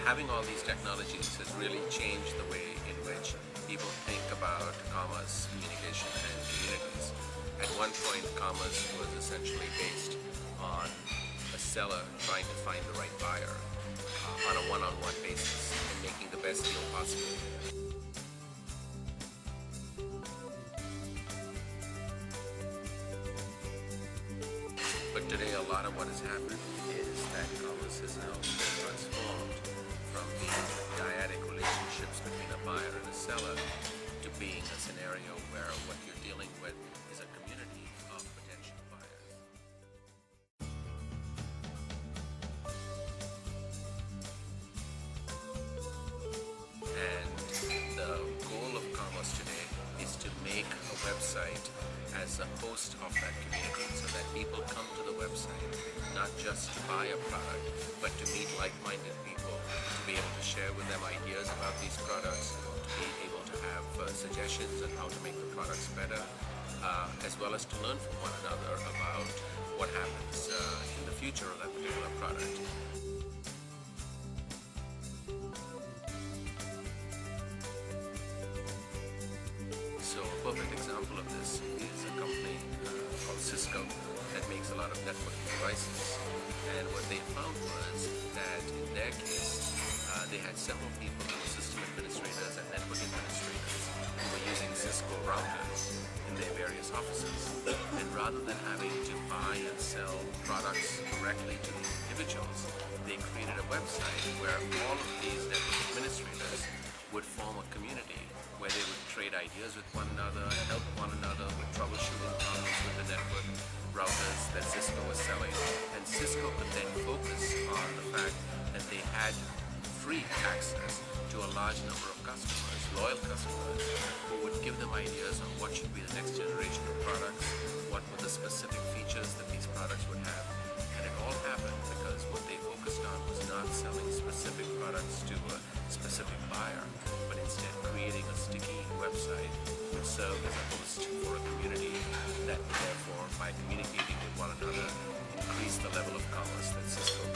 having all these technologies has really changed the way in which people think about commerce, communication, and communities. At one point, commerce was essentially based on a seller trying to find the right buyer on a one-on-one basis and making the best deal possible. But today, a lot of what has happened is that commerce has now been transformed from being dyadic relationships between a buyer and a seller to being a scenario where what you're dealing with is a community of potential buyers. And the goal of commerce today is to make a website as a host of that community so that people come to the website not just to buy a product but to meet like-minded people, to be able to share with them ideas about these products, to be able to have suggestions on how to make the products better, as well as to learn from one another about what happens in the future of that particular product. So a perfect example of this is a company called Cisco that makes a lot of networking devices. And what they found was that in their case, they had several people who were system administrators and network administrators who were using Cisco routers in their various offices. And rather than having to buy and sell products directly to the individuals, they created a website where all of these network administrators would form a community where they would trade ideas with one another, help one another with troubleshooting problems with the network routers that Cisco was selling. And Cisco could then focus on the fact that they had free access to a large number of customers, loyal customers, who would give them ideas on what should be the next generation of products, what were the specific features that these products would have. And it all happened because what they focused on was not selling specific products to a specific buyer, but instead creating a sticky website which served as a host for a community that therefore, by communicating with one another, increased the level of commerce that Cisco